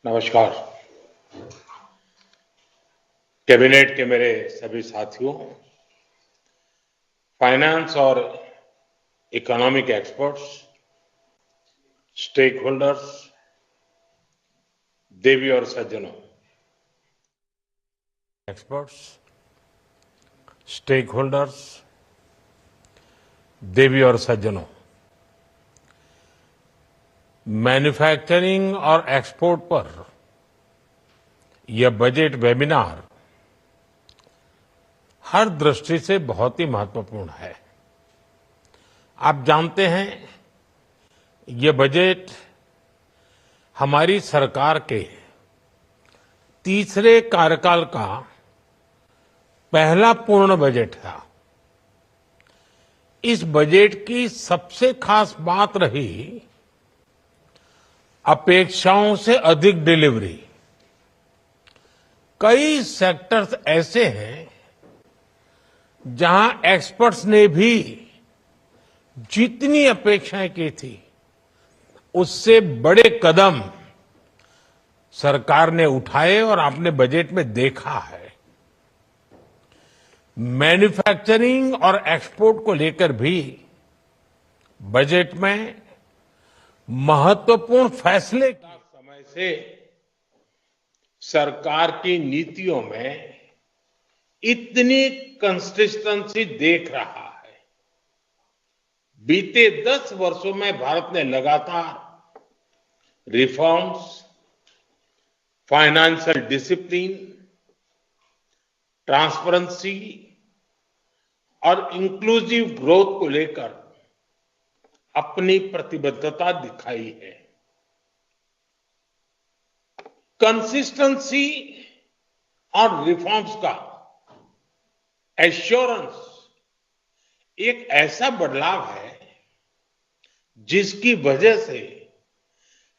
नमस्कार। कैबिनेट के मेरे सभी साथियों, फाइनेंस और इकोनॉमिक एक्सपर्ट्स, स्टेक होल्डर्स, देवी और सज्जनों, एक्सपर्ट्स, स्टेक होल्डर्स, देवी और सज्जनों, मैन्युफैक्चरिंग और एक्सपोर्ट पर यह बजट वेबिनार हर दृष्टि से बहुत ही महत्वपूर्ण है। आप जानते हैं, ये बजट हमारी सरकार के तीसरे कार्यकाल का पहला पूर्ण बजट था। इस बजट की सबसे खास बात रही अपेक्षाओं से अधिक डिलीवरी। कई सेक्टर्स ऐसे हैं जहां एक्सपर्ट्स ने भी जितनी अपेक्षाएं की थी उससे बड़े कदम सरकार ने उठाए और आपने बजट में देखा है। मैन्युफैक्चरिंग और एक्सपोर्ट को लेकर भी बजट में महत्वपूर्ण फैसले समय से सरकार की नीतियों में इतनी कंसिस्टेंसी देख रहा है। बीते 10 वर्षों में भारत ने लगातार रिफॉर्म्स, फाइनेंशियल डिसिप्लिन, ट्रांसपेरेंसी और इंक्लूसिव ग्रोथ को लेकर अपनी प्रतिबद्धता दिखाई है। कंसिस्टेंसी और रिफॉर्म्स का एश्योरेंस एक ऐसा बदलाव है जिसकी वजह से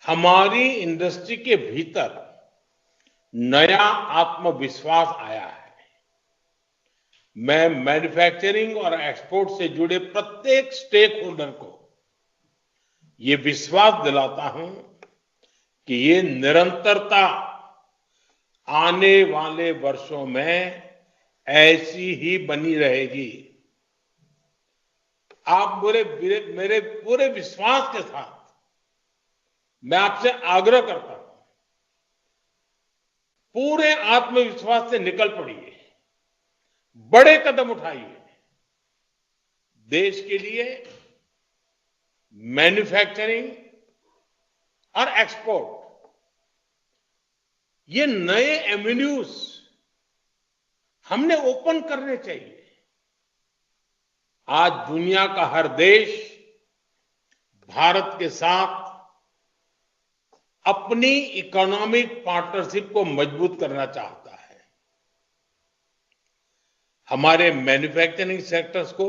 हमारी इंडस्ट्री के भीतर नया आत्मविश्वास आया है। मैं मैन्युफैक्चरिंग और एक्सपोर्ट से जुड़े प्रत्येक स्टेक होल्डर को ये विश्वास दिलाता हूं कि ये निरंतरता आने वाले वर्षों में ऐसी ही बनी रहेगी। आप मेरे पूरे विश्वास के साथ मैं आपसे आग्रह करता हूं, पूरे आत्मविश्वास से निकल पड़िए, बड़े कदम उठाइए। देश के लिए मैन्युफैक्चरिंग और एक्सपोर्ट ये नए एवेन्यूज हमने ओपन करने चाहिए। आज दुनिया का हर देश भारत के साथ अपनी इकोनॉमिक पार्टनरशिप को मजबूत करना चाहता है। हमारे मैन्युफैक्चरिंग सेक्टर्स को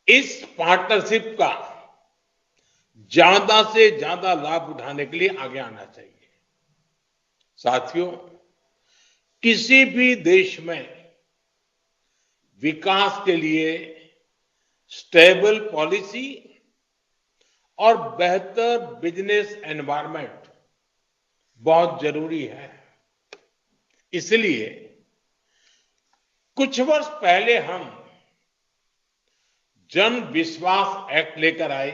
इस पार्टनरशिप का ज्यादा से ज्यादा लाभ उठाने के लिए आगे आना चाहिए। साथियों, किसी भी देश में विकास के लिए स्टेबल पॉलिसी और बेहतर बिजनेस एनवायरनमेंट बहुत जरूरी है। इसलिए कुछ वर्ष पहले हम जन विश्वास एक्ट लेकर आए।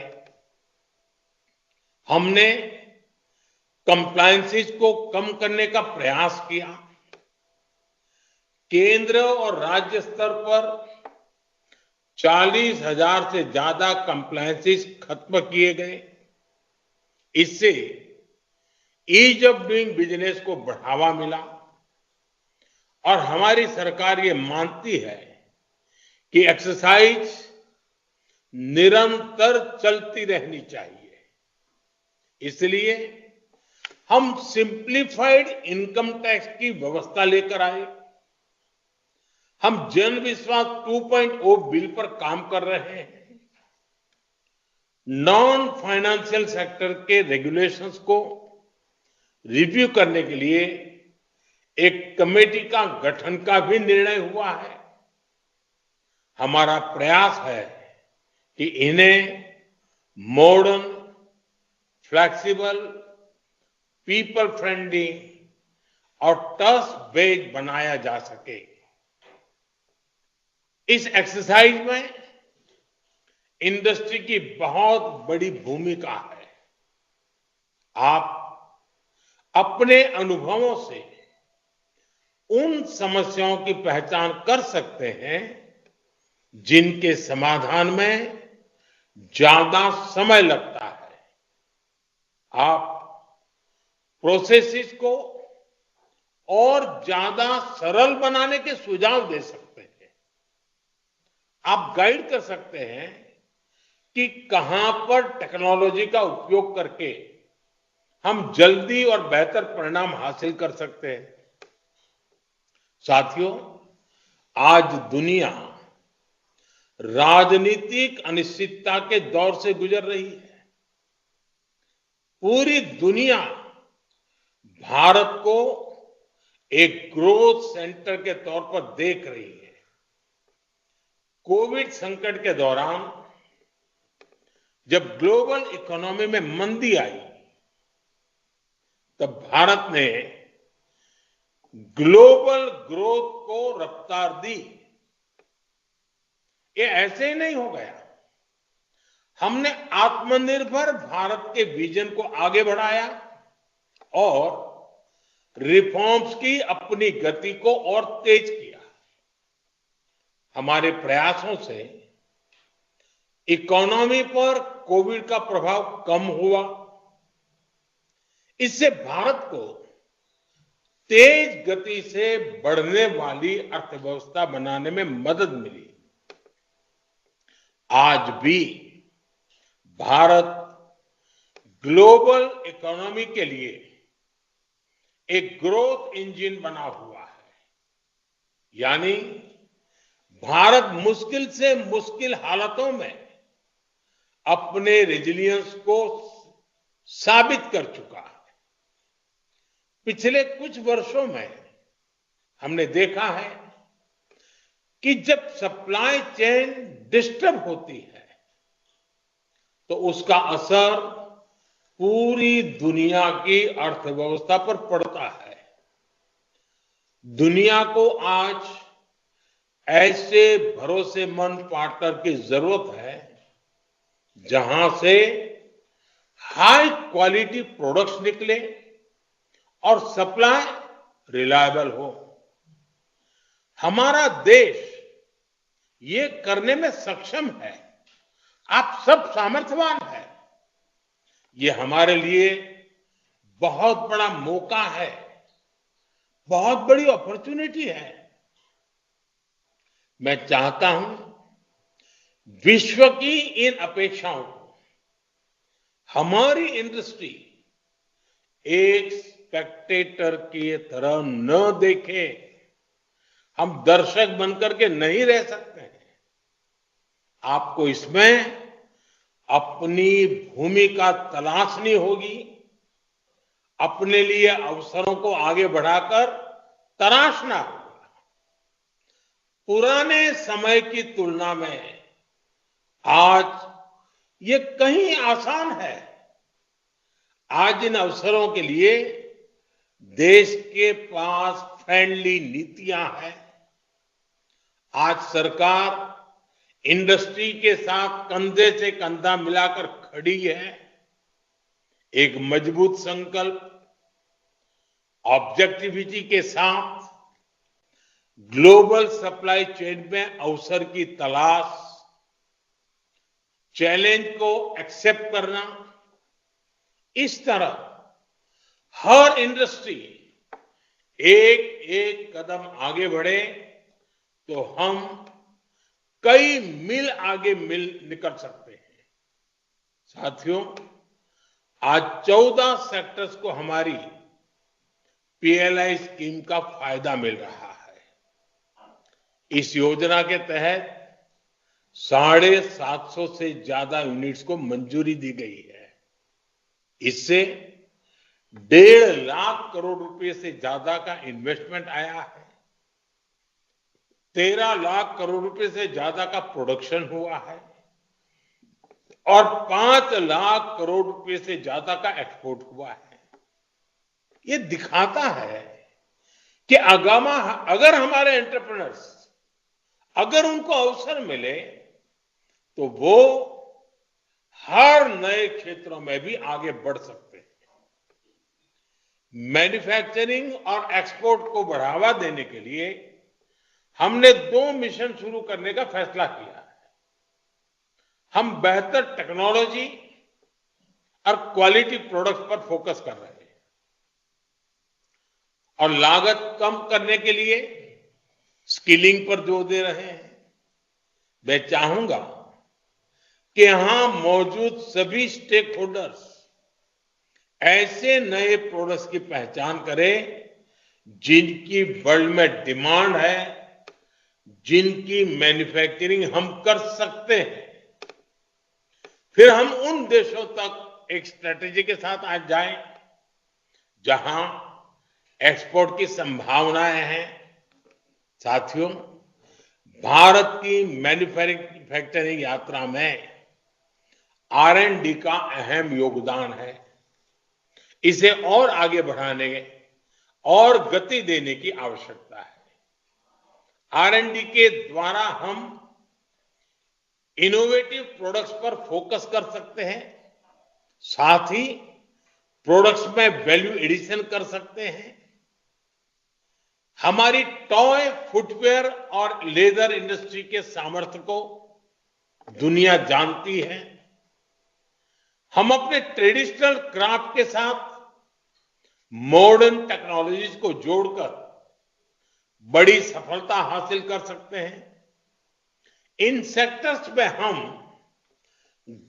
हमने कंप्लायंसेस को कम करने का प्रयास किया। केंद्र और राज्य स्तर पर 40,000 से ज्यादा कंप्लायंसेस खत्म किए गए। इससे ईज ऑफ डूइंग बिजनेस को बढ़ावा मिला और हमारी सरकार ये मानती है कि एक्सरसाइज निरंतर चलती रहनी चाहिए। इसलिए हम सिंप्लीफाइड इनकम टैक्स की व्यवस्था लेकर आए। हम जन विश्वास 2.0 बिल पर काम कर रहे हैं। नॉन फाइनेंशियल सेक्टर के रेगुलेशंस को रिव्यू करने के लिए एक कमेटी का गठन का भी निर्णय हुआ है। हमारा प्रयास है कि इन्हें मॉडर्न, फ्लेक्सिबल पीपल फ्रेंडली और ट्रस्ट बेस्ड बनाया जा सके। इस एक्सरसाइज में इंडस्ट्री की बहुत बड़ी भूमिका है। आप अपने अनुभवों से उन समस्याओं की पहचान कर सकते हैं जिनके समाधान में ज्यादा समय लगता है। आप प्रोसेसेस को और ज्यादा सरल बनाने के सुझाव दे सकते हैं। आप गाइड कर सकते हैं कि कहां पर टेक्नोलॉजी का उपयोग करके हम जल्दी और बेहतर परिणाम हासिल कर सकते हैं। साथियों, आज दुनिया राजनीतिक अनिश्चितता के दौर से गुजर रही है। पूरी दुनिया भारत को एक ग्रोथ सेंटर के तौर पर देख रही है। कोविड संकट के दौरान जब ग्लोबल इकोनॉमी में मंदी आई, तब भारत ने ग्लोबल ग्रोथ को रफ्तार दी। ये ऐसे ही नहीं हो गया। हमने आत्मनिर्भर भारत के विजन को आगे बढ़ाया और रिफॉर्म्स की अपनी गति को और तेज किया। हमारे प्रयासों से इकोनॉमी पर कोविड का प्रभाव कम हुआ। इससे भारत को तेज गति से बढ़ने वाली अर्थव्यवस्था बनाने में मदद मिली। आज भी भारत ग्लोबल इकोनॉमी के लिए एक ग्रोथ इंजन बना हुआ है। यानी भारत मुश्किल से मुश्किल हालातों में अपने रेजिलियंस को साबित कर चुका है। पिछले कुछ वर्षों में हमने देखा है कि जब सप्लाई चेन डिस्टर्ब होती है तो उसका असर पूरी दुनिया की अर्थव्यवस्था पर पड़ता है। दुनिया को आज ऐसे भरोसेमंद पार्टनर की जरूरत है जहां से हाई क्वालिटी प्रोडक्ट्स निकले और सप्लाई रिलायबल हो। हमारा देश ये करने में सक्षम है। आप सब सामर्थ्यवान हैं। ये हमारे लिए बहुत बड़ा मौका है, बहुत बड़ी अपॉर्चुनिटी है। मैं चाहता हूं विश्व की इन अपेक्षाओं को हमारी इंडस्ट्री एक स्पेक्टेटर की तरह न देखे। हम दर्शक बनकर के नहीं रह सकते हैं। आपको इसमें अपनी भूमिका तलाशनी होगी। अपने लिए अवसरों को आगे बढ़ाकर तराशना होगा। पुराने समय की तुलना में आज ये कहीं आसान है। आज इन अवसरों के लिए देश के पास फ्रेंडली नीतियां हैं। आज सरकार इंडस्ट्री के साथ कंधे से कंधा मिलाकर खड़ी है। एक मजबूत संकल्प, ऑब्जेक्टिविटी के साथ ग्लोबल सप्लाई चेन में अवसर की तलाश, चैलेंज को एक्सेप्ट करना, इस तरह हर इंडस्ट्री एक एक कदम आगे बढ़े तो हम कई मील आगे निकल सकते हैं। साथियों, आज 14 सेक्टर्स को हमारी पीएलआई स्कीम का फायदा मिल रहा है। इस योजना के तहत 750 से ज्यादा यूनिट्स को मंजूरी दी गई है। इससे 1.5 लाख करोड़ रुपए से ज्यादा का इन्वेस्टमेंट आया है। 13 लाख करोड़ रुपए से ज्यादा का प्रोडक्शन हुआ है और 5 लाख करोड़ रुपए से ज्यादा का एक्सपोर्ट हुआ है। ये दिखाता है कि आगामा अगर हमारे एंटरप्रेन्योर्स अगर उनको अवसर मिले तो वो हर नए क्षेत्रों में भी आगे बढ़ सकते हैं। मैन्युफैक्चरिंग और एक्सपोर्ट को बढ़ावा देने के लिए हमने 2 मिशन शुरू करने का फैसला किया है। हम बेहतर टेक्नोलॉजी और क्वालिटी प्रोडक्ट्स पर फोकस कर रहे हैं और लागत कम करने के लिए स्किलिंग पर जोर दे रहे हैं। मैं चाहूंगा कि यहां मौजूद सभी स्टेक होल्डर्स ऐसे नए प्रोडक्ट्स की पहचान करें जिनकी वर्ल्ड में डिमांड है, जिनकी मैन्युफैक्चरिंग हम कर सकते हैं। फिर हम उन देशों तक एक स्ट्रेटेजी के साथ आज जाएं जहां एक्सपोर्ट की संभावनाएं हैं। साथियों, भारत की मैन्युफैक्चरिंग यात्रा में R&D का अहम योगदान है। इसे और आगे बढ़ाने और गति देने की आवश्यकता है। R&D के द्वारा हम इनोवेटिव प्रोडक्ट्स पर फोकस कर सकते हैं, साथ ही प्रोडक्ट्स में वैल्यू एडिशन कर सकते हैं। हमारी टॉय, फुटवेयर और लेदर इंडस्ट्री के सामर्थ्य को दुनिया जानती है। हम अपने ट्रेडिशनल क्राफ्ट के साथ मॉडर्न टेक्नोलॉजीज को जोड़कर बड़ी सफलता हासिल कर सकते हैं। इन सेक्टर्स में हम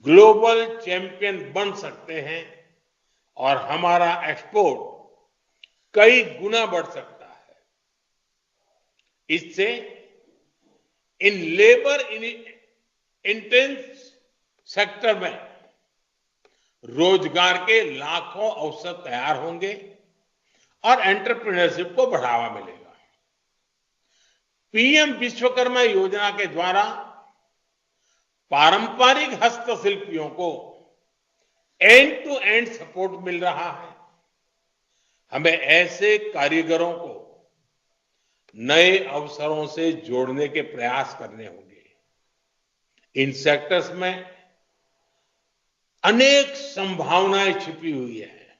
ग्लोबल चैंपियन बन सकते हैं और हमारा एक्सपोर्ट कई गुना बढ़ सकता है। इससे इन लेबर इंटेंस सेक्टर में रोजगार के लाखों अवसर तैयार होंगे और एंटरप्रेन्योरशिप को बढ़ावा मिलेगा। पीएम विश्वकर्मा योजना के द्वारा पारंपरिक हस्तशिल्पियों को एंड टू एंड सपोर्ट मिल रहा है। हमें ऐसे कारीगरों को नए अवसरों से जोड़ने के प्रयास करने होंगे। इन सेक्टर्स में अनेक संभावनाएं छिपी हुई है।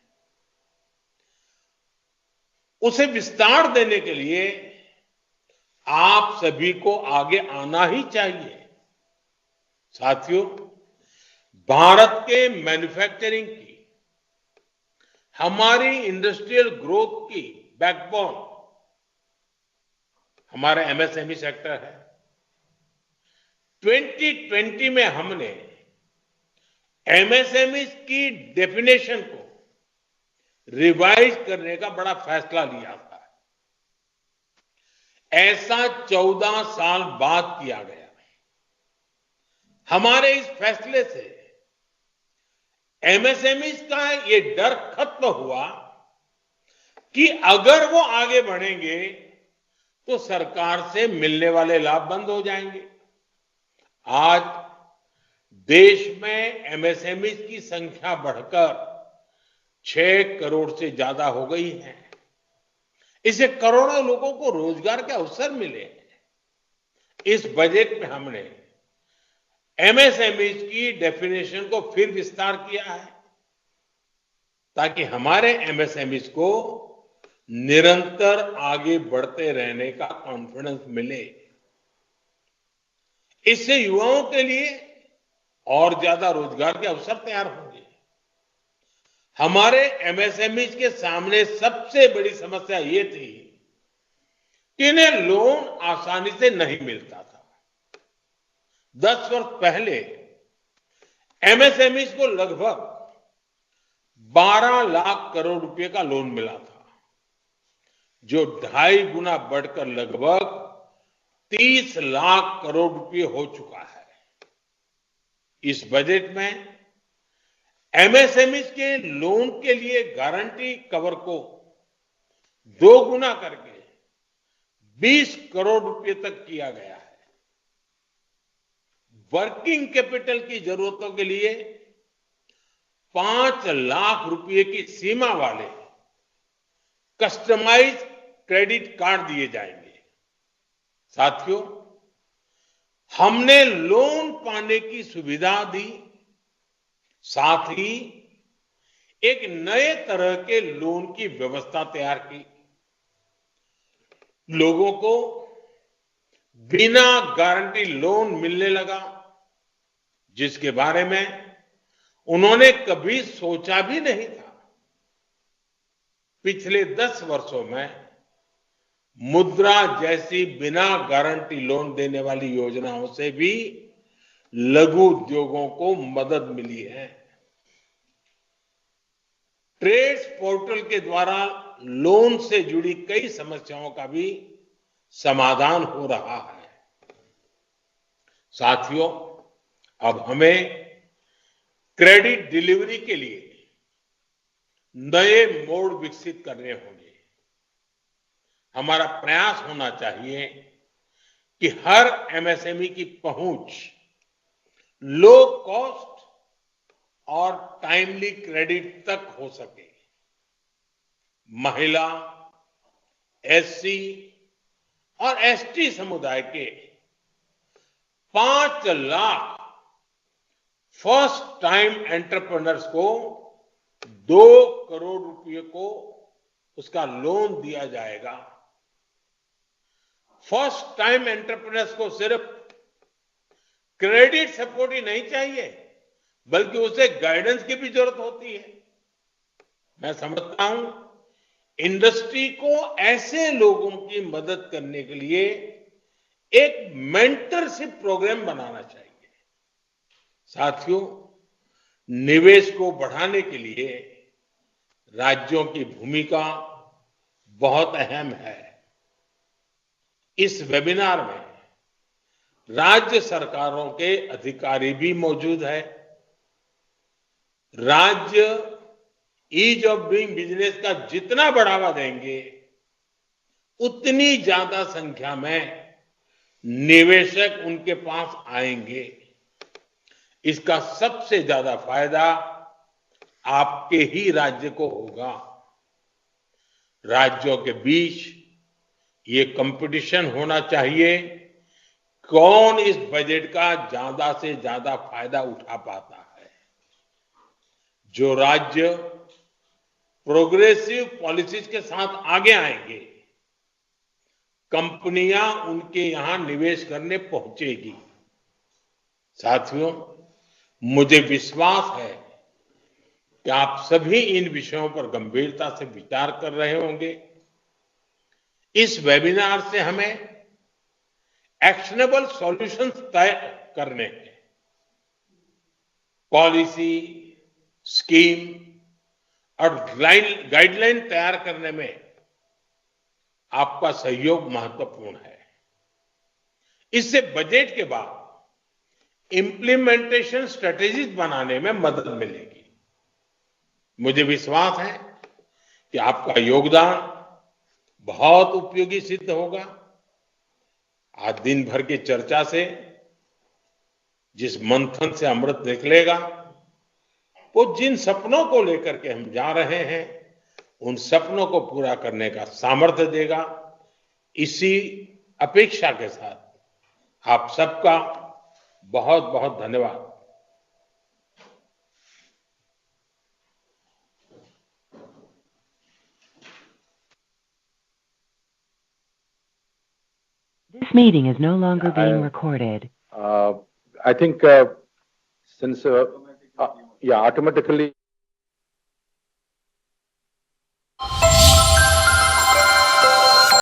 उसे विस्तार देने के लिए आप सभी को आगे आना ही चाहिए। साथियों, भारत के मैन्युफैक्चरिंग की, हमारी इंडस्ट्रियल ग्रोथ की बैकबोन हमारा एमएसएमई सेक्टर है। 2020 में हमने एमएसएमई की डेफिनेशन को रिवाइज करने का बड़ा फैसला लिया था। ऐसा 14 साल बाद किया गया। हमारे इस फैसले से एमएसएमई का ये डर खत्म हुआ कि अगर वो आगे बढ़ेंगे तो सरकार से मिलने वाले लाभ बंद हो जाएंगे। आज देश में एमएसएमई की संख्या बढ़कर 6 करोड़ से ज्यादा हो गई है। इससे करोड़ों लोगों को रोजगार के अवसर मिले। इस बजट में हमने एमएसएमई की डेफिनेशन को फिर विस्तार किया है ताकि हमारे एमएसएमई को निरंतर आगे बढ़ते रहने का कॉन्फिडेंस मिले। इससे युवाओं के लिए और ज्यादा रोजगार के अवसर तैयार होंगे। हमारे एमएसएमई के सामने सबसे बड़ी समस्या ये थी कि इन्हें लोन आसानी से नहीं मिलता था। 10 वर्ष पहले एमएसएमई को लगभग 12 लाख करोड़ रुपए का लोन मिला था, जो 2.5 गुना बढ़कर लगभग 30 लाख करोड़ रुपए हो चुका है। इस बजट में एमएसएमई के लोन के लिए गारंटी कवर को 2 गुना करके 20 करोड़ रुपए तक किया गया है। वर्किंग कैपिटल की जरूरतों के लिए 5 लाख रुपए की सीमा वाले कस्टमाइज क्रेडिट कार्ड दिए जाएंगे। साथियों, हमने लोन पाने की सुविधा दी, साथ ही एक नए तरह के लोन की व्यवस्था तैयार की। लोगों को बिना गारंटी लोन मिलने लगा, जिसके बारे में उन्होंने कभी सोचा भी नहीं था। पिछले 10 वर्षों में मुद्रा जैसी बिना गारंटी लोन देने वाली योजनाओं से भी लघु उद्योगों को मदद मिली है। ट्रेड्स पोर्टल के द्वारा लोन से जुड़ी कई समस्याओं का भी समाधान हो रहा है। साथियों, अब हमें क्रेडिट डिलीवरी के लिए नए मोड विकसित करने होंगे। हमारा प्रयास होना चाहिए कि हर एमएसएमई की पहुंच लो कॉस्ट और टाइमली क्रेडिट तक हो सके। महिला, एससी और एसटी समुदाय के 5 लाख फर्स्ट टाइम एंटरप्रेन्योर्स को 2 करोड़ रुपए को उसका लोन दिया जाएगा। फर्स्ट टाइम एंटरप्रेन्योर्स को सिर्फ क्रेडिट सपोर्ट ही नहीं चाहिए, बल्कि उसे गाइडेंस की भी जरूरत होती है। मैं समझता हूं, इंडस्ट्री को ऐसे लोगों की मदद करने के लिए एक मेंटरशिप प्रोग्राम बनाना चाहिए। साथियों, निवेश को बढ़ाने के लिए राज्यों की भूमिका बहुत अहम है। इस वेबिनार में राज्य सरकारों के अधिकारी भी मौजूद है। राज्य ईज ऑफ डूइंग बिजनेस का जितना बढ़ावा देंगे, उतनी ज्यादा संख्या में निवेशक उनके पास आएंगे। इसका सबसे ज्यादा फायदा आपके ही राज्य को होगा। राज्यों के बीच ये कंपटीशन होना चाहिए, कौन इस बजट का ज्यादा से ज्यादा फायदा उठा पाता है। जो राज्य प्रोग्रेसिव पॉलिसीज के साथ आगे आएंगे, कंपनियां उनके यहां निवेश करने पहुंचेगी। साथियों, मुझे विश्वास है कि आप सभी इन विषयों पर गंभीरता से विचार कर रहे होंगे। इस वेबिनार से हमें एक्शनेबल सॉल्यूशंस तय करने हैं। पॉलिसी, स्कीम और गाइडलाइन तैयार करने में आपका सहयोग महत्वपूर्ण है। इससे बजट के बाद इंप्लीमेंटेशन स्ट्रेटेजीज बनाने में मदद मिलेगी। मुझे विश्वास है कि आपका योगदान बहुत उपयोगी सिद्ध होगा। आज दिन भर की चर्चा से जिस मंथन से अमृत निकलेगा, वो जिन सपनों को लेकर के हम जा रहे हैं, उन सपनों को पूरा करने का सामर्थ्य देगा। इसी अपेक्षा के साथ आप सबका बहुत बहुत धन्यवाद। This meeting is no longer being recorded. I think since automatically